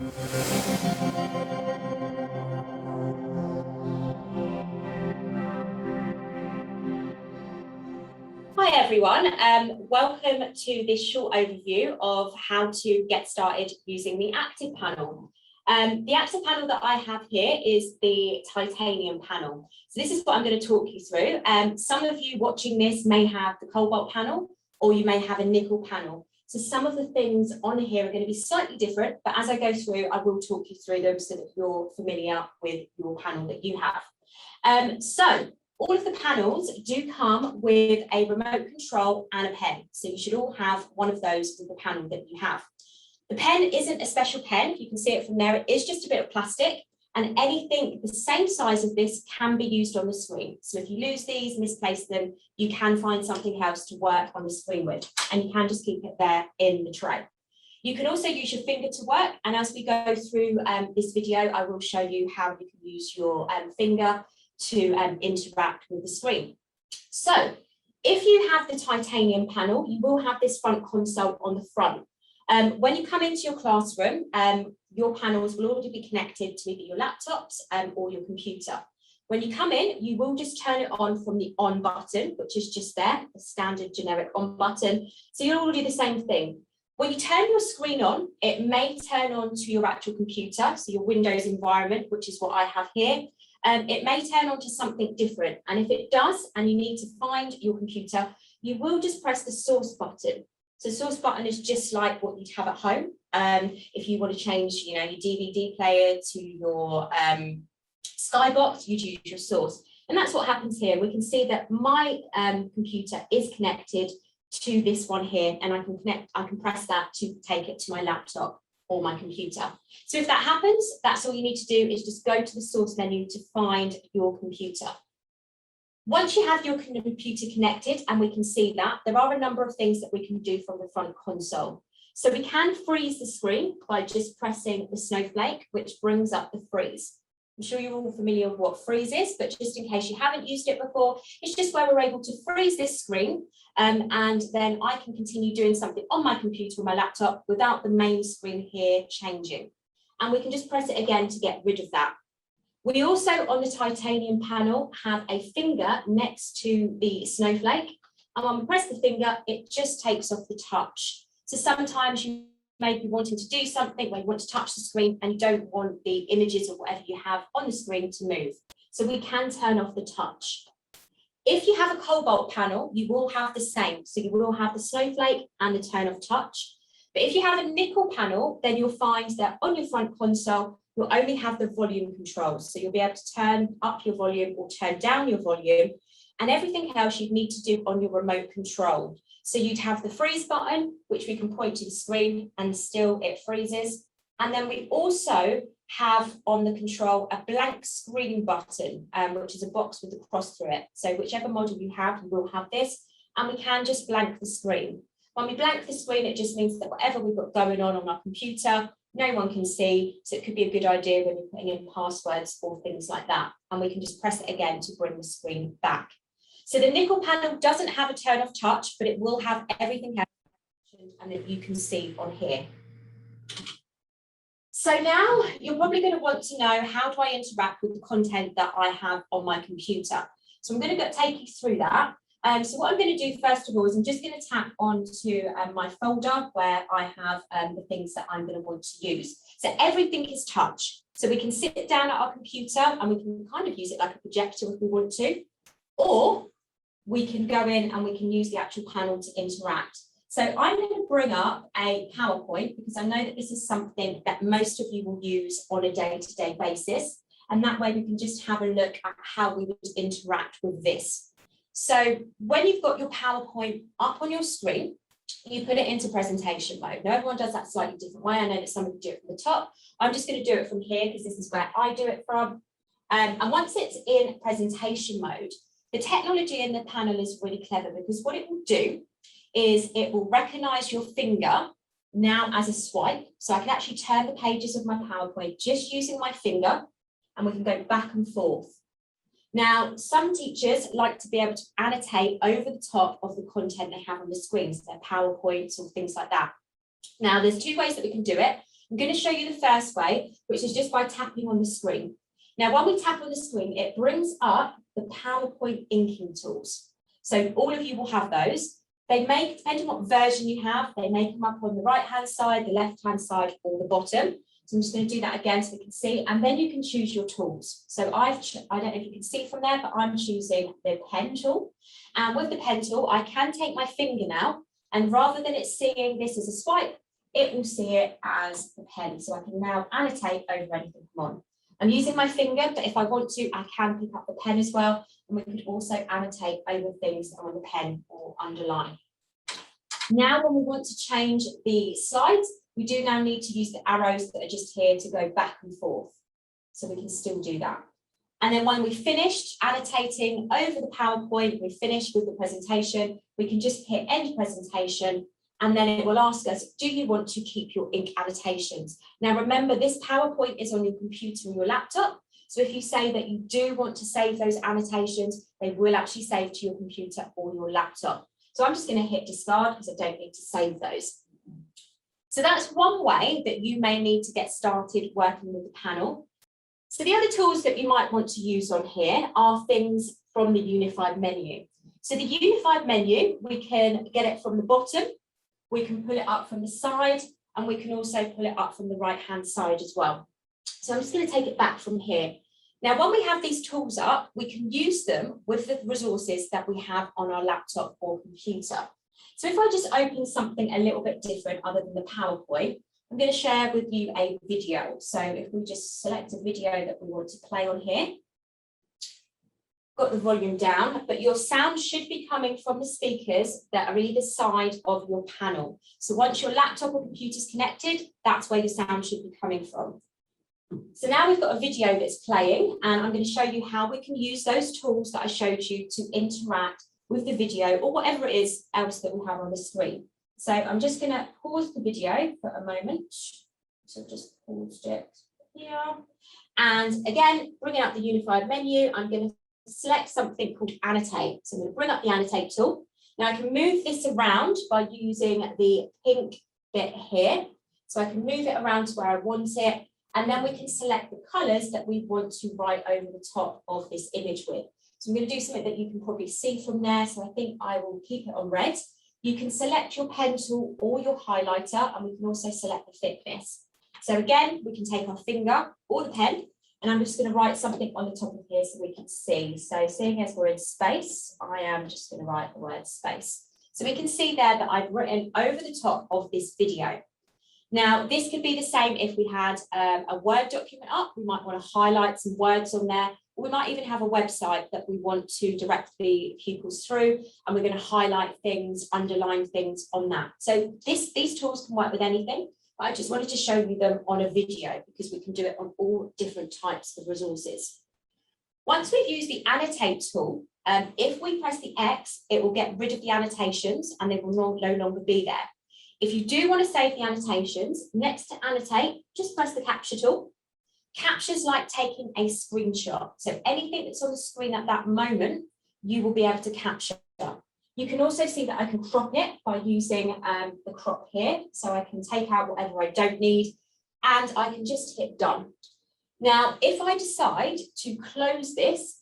Hi everyone, welcome to this short overview of how to get started using the ActivPanel. The ActivPanel that I have here is the titanium panel. So this is what I'm going to talk you through. Some of you watching this may have the cobalt panel, or you may have a nickel panel. So some of the things on here are going to be slightly different, but as I go through, I will talk you through them so that you're familiar with your panel that you have. So all of the panels do come with a remote control and a pen. So you should all have one of those with the panel that you have. The pen isn't a special pen. You can see it from there. It is just a bit of plastic, and anything the same size of this can be used on the screen. So if you lose these, misplace them, you can find something else to work on the screen with, and you can just keep it there in the tray. You can also use your finger to work, and as we go through this video, I will show you how you can use your finger to interact with the screen. So if you have the titanium panel, you will have this front console on the front. When you come into your classroom, your panels will already be connected to either your laptops or your computer. When you come in, you will just turn it on from the on button, which is just there, the standard generic on button. So you'll all do the same thing. When you turn your screen on, it may turn on to your actual computer, so your Windows environment, which is what I have here. It may turn on to something different, and if it does and you need to find your computer, you will just press the source button. So source button is just like what you'd have at home. If you want to change, your DVD player to your Skybox, you'd use your source, and that's what happens here. We can see that my computer is connected to this one here, and I can press that to take it to my laptop or my computer. So if that happens, that's all you need to do is just go to the source menu to find your computer. Once you have your computer connected, and we can see that, there are a number of things that we can do from the front console. So we can freeze the screen by just pressing the snowflake, which brings up the freeze. I'm sure you're all familiar with what freeze is, but just in case you haven't used it before, it's just where we're able to freeze this screen, and then I can continue doing something on my computer or my laptop without the main screen here changing. And we can just press it again to get rid of that. We also, on the titanium panel, have a finger next to the snowflake, and when we press the finger, it just takes off the touch. So sometimes you may be wanting to do something where you want to touch the screen and you don't want the images or whatever you have on the screen to move. So we can turn off the touch. If you have a cobalt panel, you will have the same. So you will have the snowflake and the turn off touch. But if you have a nickel panel, then you'll find that on your front console, you'll only have the volume controls. So you'll be able to turn up your volume or turn down your volume, and everything else you'd need to do on your remote control. So you'd have the freeze button, which we can point to the screen and still it freezes. And then we also have on the control a blank screen button, which is a box with a cross through it. So whichever model you have, you will have this, and we can just blank the screen. When we blank the screen, it just means that whatever we've got going on our computer, no one can see. So it could be a good idea when you're putting in passwords or things like that. And we can just press it again to bring the screen back. So the nickel panel doesn't have a turn off touch, but it will have everything else and that you can see on here. So now you're probably going to want to know, how do I interact with the content that I have on my computer? So I'm going to take you through that. So what I'm going to do first of all is I'm just going to tap onto my folder where I have the things that I'm going to want to use. So everything is touch. So we can sit down at our computer and we can kind of use it like a projector if we want to, or we can go in and we can use the actual panel to interact. So I'm going to bring up a PowerPoint because I know that this is something that most of you will use on a day-to-day basis. And that way we can just have a look at how we would interact with this. So when you've got your PowerPoint up on your screen, you put it into presentation mode. Now everyone does that slightly different way. I know that some of you do it from the top. I'm just going to do it from here because this is where I do it from. And once it's in presentation mode, the technology in the panel is really clever because what it will do is it will recognize your finger now as a swipe. So I can actually turn the pages of my PowerPoint just using my finger, and we can go back and forth. Now, some teachers like to be able to annotate over the top of the content they have on the screen, so their PowerPoints or things like that. Now, there's two ways that we can do it. I'm going to show you the first way, which is just by tapping on the screen. Now, when we tap on the screen, it brings up the PowerPoint inking tools. So all of you will have those. They may, depending on what version you have, they may come up on the right-hand side, the left-hand side, or the bottom. So I'm just going to do that again so we can see, and then you can choose your tools. So I don't know if you can see from there, but I'm choosing the pen tool. And with the pen tool, I can take my finger now, and rather than it seeing this as a swipe, it will see it as the pen. So I can now annotate over anything come on. I'm using my finger, but if I want to, I can pick up the pen as well. And we could also annotate over things that are on the pen or underline. Now, when we want to change the slides, we do now need to use the arrows that are just here to go back and forth. So we can still do that. And then when we finished annotating over the PowerPoint, we finished with the presentation, we can just hit end presentation, and then it will ask us, do you want to keep your ink annotations? Now, remember, this PowerPoint is on your computer and your laptop. So if you say that you do want to save those annotations, they will actually save to your computer or your laptop. So I'm just going to hit discard because I don't need to save those. So that's one way that you may need to get started working with the panel. So the other tools that you might want to use on here are things from the unified menu. So the unified menu, we can get it from the bottom, we can pull it up from the side, and we can also pull it up from the right-hand side as well. So I'm just going to take it back from here. Now, when we have these tools up, we can use them with the resources that we have on our laptop or computer. So if I just open something a little bit different other than the PowerPoint, I'm going to share with you a video. So if we just select a video that we want to play on here, got the volume down, but your sound should be coming from the speakers that are either side of your panel. So once your laptop or computer is connected, that's where your sound should be coming from. So now we've got a video that's playing, and I'm going to show you how we can use those tools that I showed you to interact with the video or whatever it is else that we have on the screen. So I'm just going to pause the video for a moment. So just paused it here. And again, bringing up the unified menu, I'm going to select something called Annotate. So I'm going to bring up the Annotate tool. Now I can move this around by using the pink bit here. So I can move it around to where I want it. And then we can select the colours that we want to write over the top of this image with. So I'm going to do something that you can probably see from there. So I think I will keep it on red. You can select your pen tool or your highlighter, and we can also select the thickness. So again, we can take our finger or the pen, and I'm just going to write something on the top of here so we can see. So seeing as we're in space, I am just going to write the word space. So we can see there that I've written over the top of this video. Now, this could be the same if we had a Word document up. We might want to highlight some words on there. We might even have a website that we want to direct the pupils through, and we're going to highlight things, underline things on that. So these tools can work with anything, but I just wanted to show you them on a video because we can do it on all different types of resources. Once we've used the Annotate tool, if we press the X, it will get rid of the annotations and they will no longer be there. If you do want to save the annotations, next to Annotate, just press the Capture tool. Capture's like taking a screenshot. So anything that's on the screen at that moment, you will be able to capture. You can also see that I can crop it by using the crop here. So I can take out whatever I don't need, and I can just hit done. Now, if I decide to close this,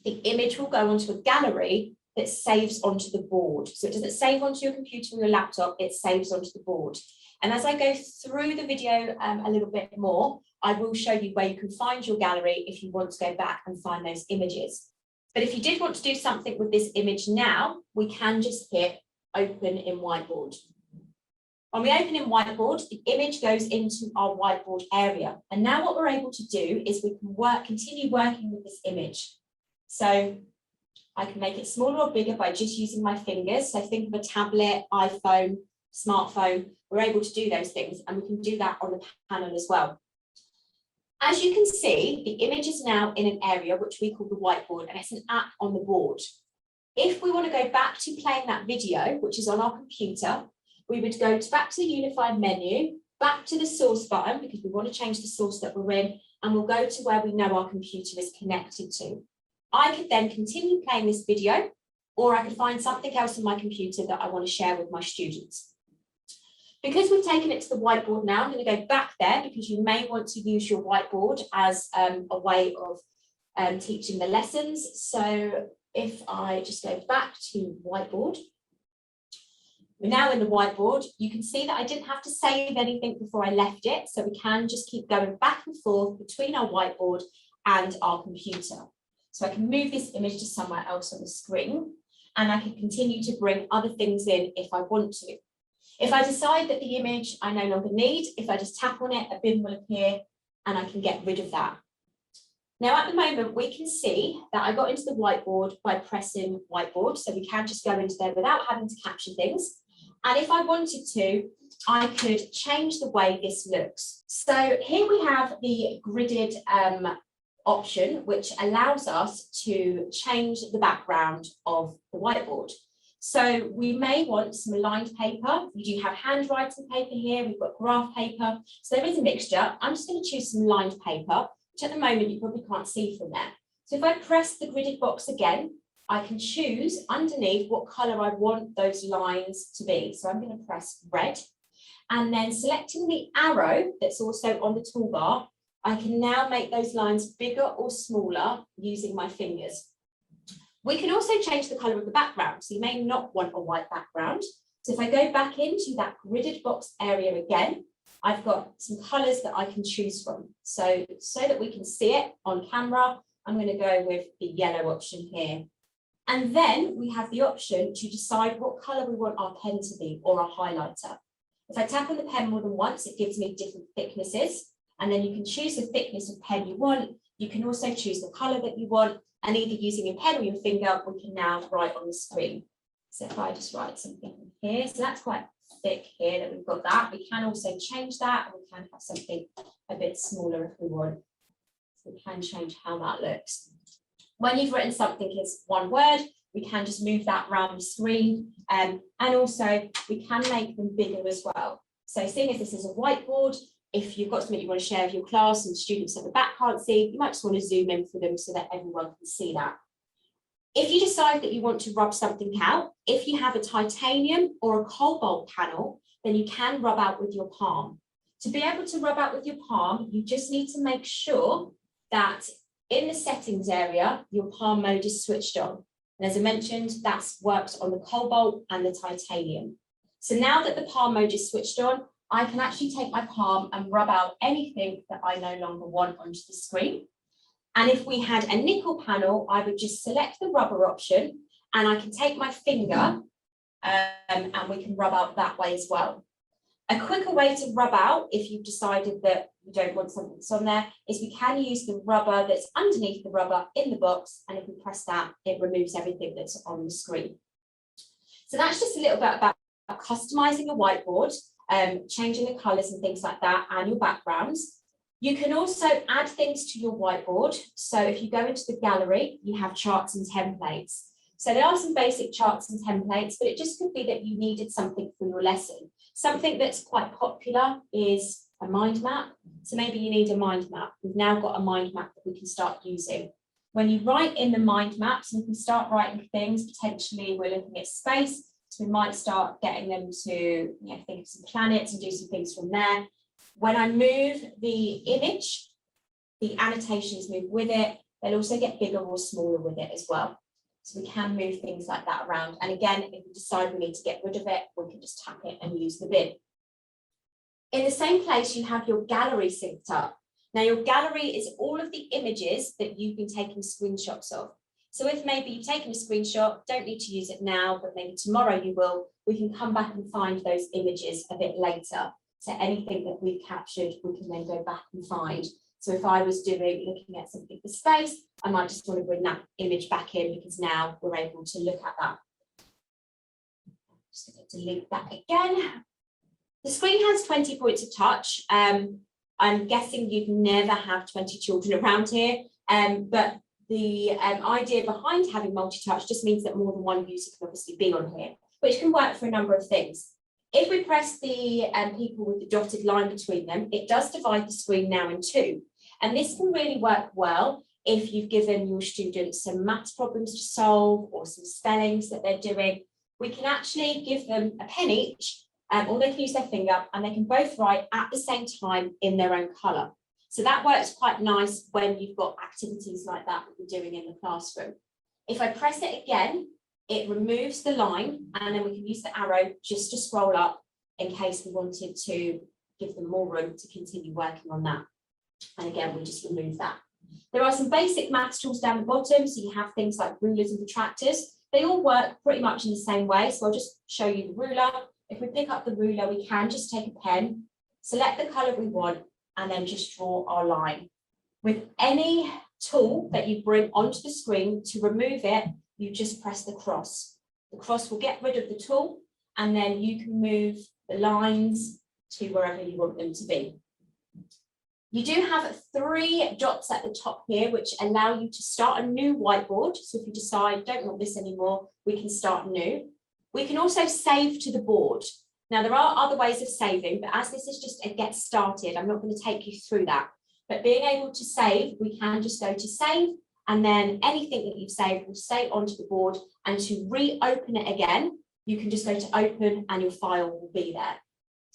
the image will go onto a gallery that saves onto the board. So it doesn't save onto your computer or your laptop, it saves onto the board. And as I go through the video a little bit more, I will show you where you can find your gallery if you want to go back and find those images. But if you did want to do something with this image now, we can just hit open in whiteboard. When we open in whiteboard, the image goes into our whiteboard area. And now what we're able to do is we can continue working with this image. So I can make it smaller or bigger by just using my fingers. So think of a tablet, iPhone, smartphone. We're able to do those things, and we can do that on the panel as well. As you can see, the image is now in an area which we call the whiteboard, and it's an app on the board. If we want to go back to playing that video, which is on our computer, we would go back to the unified menu, back to the source button, because we want to change the source that we're in, and we'll go to where we know our computer is connected to. I could then continue playing this video, or I could find something else on my computer that I want to share with my students. Because we've taken it to the whiteboard now, I'm going to go back there because you may want to use your whiteboard as a way of teaching the lessons. So if I just go back to whiteboard, we're now in the whiteboard. You can see that I didn't have to save anything before I left it. So we can just keep going back and forth between our whiteboard and our computer. So I can move this image to somewhere else on the screen, and I can continue to bring other things in if I want to. If I decide that the image I no longer need, if I just tap on it, a bin will appear and I can get rid of that. Now at the moment, we can see that I got into the whiteboard by pressing whiteboard. So we can just go into there without having to capture things. And if I wanted to, I could change the way this looks. So here we have the gridded option, which allows us to change the background of the whiteboard. So we may want some lined paper. We do have handwriting paper here. We've got graph paper. So there is a mixture. I'm just going to choose some lined paper, which at the moment you probably can't see from there. So if I press the gridded box again, I can choose underneath what colour I want those lines to be. So I'm going to press red, and then selecting the arrow that's also on the toolbar, I can now make those lines bigger or smaller using my fingers. We can also change the colour of the background. So you may not want a white background. So if I go back into that gridded box area again, I've got some colours that I can choose from. So that we can see it on camera, I'm going to go with the yellow option here. And then we have the option to decide what colour we want our pen to be, or a highlighter. If I tap on the pen more than once, it gives me different thicknesses. And then you can choose the thickness of pen you want. You can also choose the colour that you want. And either using your pen or your finger, we can now write on the screen. So if I just write something here, so that's quite thick here that we've got that. We can also change that, and we can have something a bit smaller if we want. So we can change how that looks. When you've written something as one word, we can just move that around the screen. And also we can make them bigger as well. So seeing as this is a whiteboard, if you've got something you want to share with your class and students at the back can't see, you might just want to zoom in for them so that everyone can see that. If you decide that you want to rub something out, if you have a titanium or a cobalt panel, then you can rub out with your palm. To be able to rub out with your palm, you just need to make sure that in the settings area, your palm mode is switched on. And as I mentioned, that works on the cobalt and the titanium. So now that the palm mode is switched on, I can actually take my palm and rub out anything that I no longer want onto the screen. And if we had a nickel panel, I would just select the rubber option, and I can take my finger and we can rub out that way as well. A quicker way to rub out, if you've decided that you don't want something that's on there, is we can use the rubber that's underneath the rubber in the box, and if we press that, it removes everything that's on the screen. So that's just a little bit about customizing a whiteboard, changing the colours and things like that, and your backgrounds. You can also add things to your whiteboard. So if you go into the gallery, you have charts and templates. So there are some basic charts and templates, but it just could be that you needed something for your lesson. Something that's quite popular is a mind map. So maybe you need a mind map. We've now got a mind map that we can start using. When you write in the mind maps, you can start writing things. Potentially we're looking at space. So we might start getting them to think of some planets and do some things from there. When I move the image, the annotations move with it. They'll also get bigger or smaller with it as well. So we can move things like that around. And again, if we decide we need to get rid of it, we can just tap it and use the bin. In the same place, you have your gallery synced up. Now, your gallery is all of the images that you've been taking screenshots of. So if maybe you've taken a screenshot, don't need to use it now, but maybe tomorrow you will, we can come back and find those images a bit later. So anything that we've captured, we can then go back and find. So if I was looking at something for space, I might just want to bring that image back in because now we're able to look at that. Just going to delete that again. The screen has 20 points of touch. I'm guessing you'd never have 20 children around here, but the idea behind having multi-touch just means that more than one user can obviously be on here, which can work for a number of things. If we press the people with the dotted line between them, it does divide the screen now in two. And this can really work well if you've given your students some maths problems to solve or some spellings that they're doing. We can actually give them a pen each, or they can use their finger, and they can both write at the same time in their own colour. So that works quite nice when you've got activities like that you're doing in the classroom. If I press it again, it removes the line, and then we can use the arrow just to scroll up in case we wanted to give them more room to continue working on that. And again, we just remove that. There are some basic maths tools down the bottom. So you have things like rulers and protractors. They all work pretty much in the same way. So I'll just show you the ruler. If we pick up the ruler, we can just take a pen, select the colour we want, and then just draw our line. With any tool that you bring onto the screen, to remove it, you just press the cross. The cross will get rid of the tool, and then you can move the lines to wherever you want them to be. You do have 3 dots at the top here, which allow you to start a new whiteboard. So if you decide, don't want this anymore, we can start new. We can also save to the board. Now, there are other ways of saving, but as this is just a get started, I'm not going to take you through that. But being able to save, we can just go to save, and then anything that you've saved will stay onto the board. And to reopen it again, you can just go to open and your file will be there.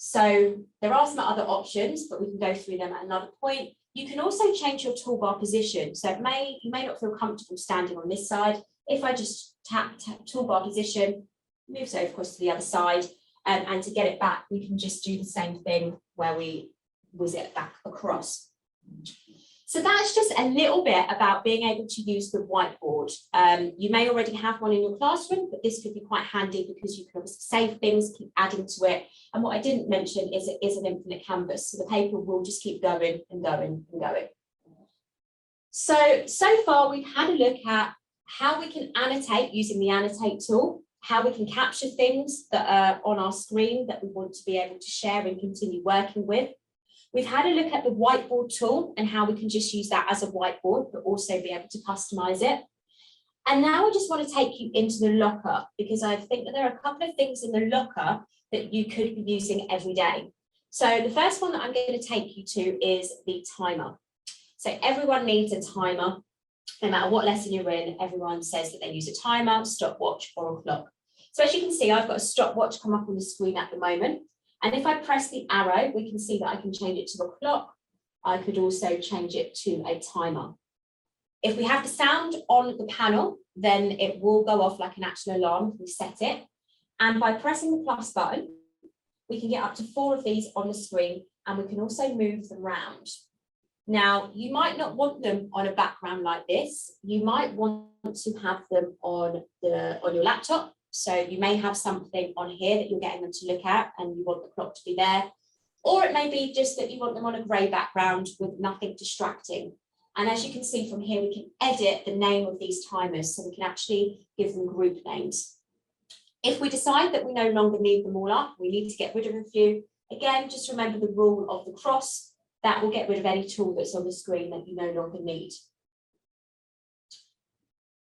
So there are some other options, but we can go through them at another point. You can also change your toolbar position. So you may not feel comfortable standing on this side. If I just tap toolbar position, moves over, of course, to the other side, and to get it back, we can just do the same thing where we whiz it back across. So that's just a little bit about being able to use the whiteboard. You may already have one in your classroom, but this could be quite handy because you can obviously save things, keep adding to it. And what I didn't mention is it is an infinite canvas, so the paper will just keep going and going and going. So far we've had a look at how we can annotate using the Annotate tool, how we can capture things that are on our screen that we want to be able to share and continue working with. We've had a look at the whiteboard tool and how we can just use that as a whiteboard, but also be able to customize it. And now I just want to take you into the locker, because I think that there are a couple of things in the locker that you could be using every day. So the first one that I'm going to take you to is the timer. So everyone needs a timer. No matter what lesson you're in, everyone says that they use a timer, stopwatch, or a clock. So as you can see, I've got a stopwatch come up on the screen at the moment. And if I press the arrow, we can see that I can change it to a clock. I could also change it to a timer. If we have the sound on the panel, then it will go off like an actual alarm if we set it. And by pressing the plus button, we can get up to 4 of these on the screen, and we can also move them around. Now, you might not want them on a background like this. You might want to have them on your laptop. So you may have something on here that you're getting them to look at and you want the clock to be there. Or it may be just that you want them on a grey background with nothing distracting. And as you can see from here, we can edit the name of these timers, so we can actually give them group names. If we decide that we no longer need them all up, we need to get rid of a few, again, just remember the rule of the cross. That will get rid of any tool that's on the screen that you no longer need.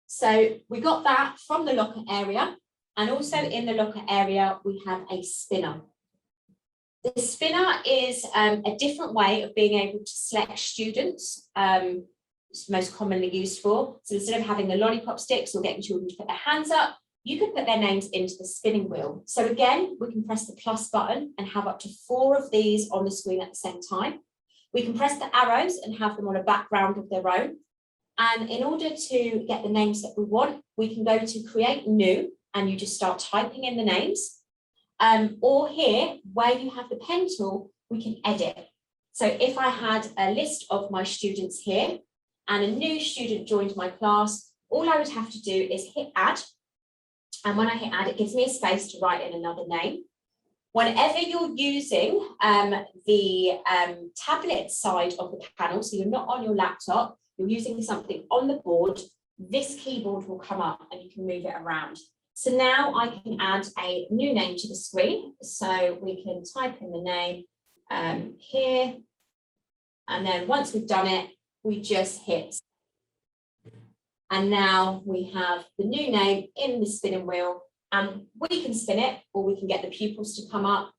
So we got that from the locker area, and also in the locker area, we have a spinner. The spinner is a different way of being able to select students. It's most commonly used for. So instead of having the lollipop sticks or getting children to put their hands up, you could put their names into the spinning wheel. So again, we can press the plus button and have up to 4 of these on the screen at the same time. We can press the arrows and have them on a background of their own. And in order to get the names that we want, we can go to create new, and you just start typing in the names. Or here, where you have the pen tool, we can edit. So if I had a list of my students here and a new student joined my class, all I would have to do is hit add. And when I hit add, it gives me a space to write in another name. Whenever you're using the tablet side of the panel, so you're not on your laptop, you're using something on the board, this keyboard will come up and you can move it around. So now I can add a new name to the screen. So we can type in the name here. And then once we've done it, we just hit. And now we have the new name in the spinning wheel, and we can spin it, or we can get the pupils to come up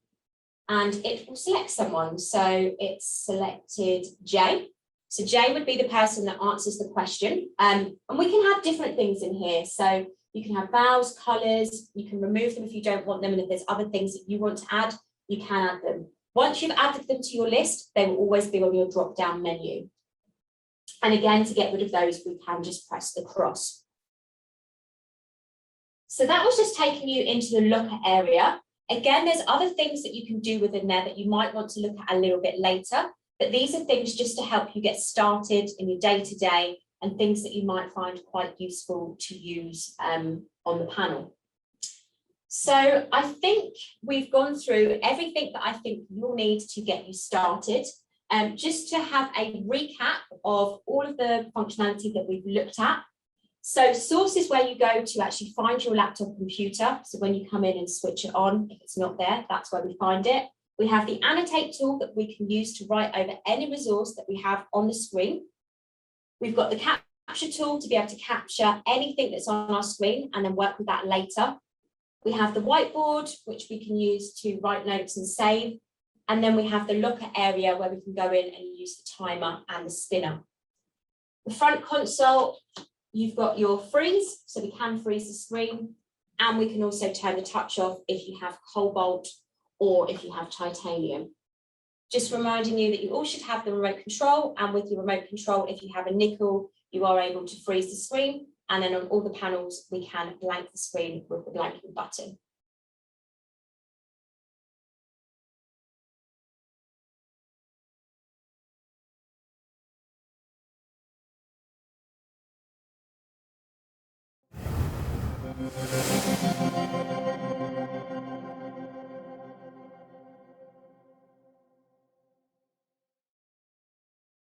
and it will select someone. So it's selected Jay. So Jay would be the person that answers the question. And we can have different things in here. So You can have vowels, colours, you can remove them if you don't want them, and if there's other things that you want to add, you can add them. Once you've added them to your list, they will always be on your drop-down menu. And again, to get rid of those, we can just press the cross. So that was just taking you into the looker area. Again, there's other things that you can do within there that you might want to look at a little bit later, but these are things just to help you get started in your day-to-day and things that you might find quite useful to use on the panel. So I think we've gone through everything that I think you'll need to get you started. Just to have a recap of all of the functionality that we've looked at. So source is where you go to actually find your laptop computer. So when you come in and switch it on, if it's not there, that's where we find it. We have the Annotate tool that we can use to write over any resource that we have on the screen. We've got the capture tool to be able to capture anything that's on our screen and then work with that later. We have the whiteboard, which we can use to write notes and save. And then we have the looker area where we can go in and use the timer and the spinner. The front console, you've got your freeze, so we can freeze the screen, and we can also turn the touch off if you have cobalt or if you have titanium. Just reminding you that you all should have the remote control, and with your remote control, if you have a nickel, you are able to freeze the screen, and then on all the panels, we can blank the screen with the blanking button.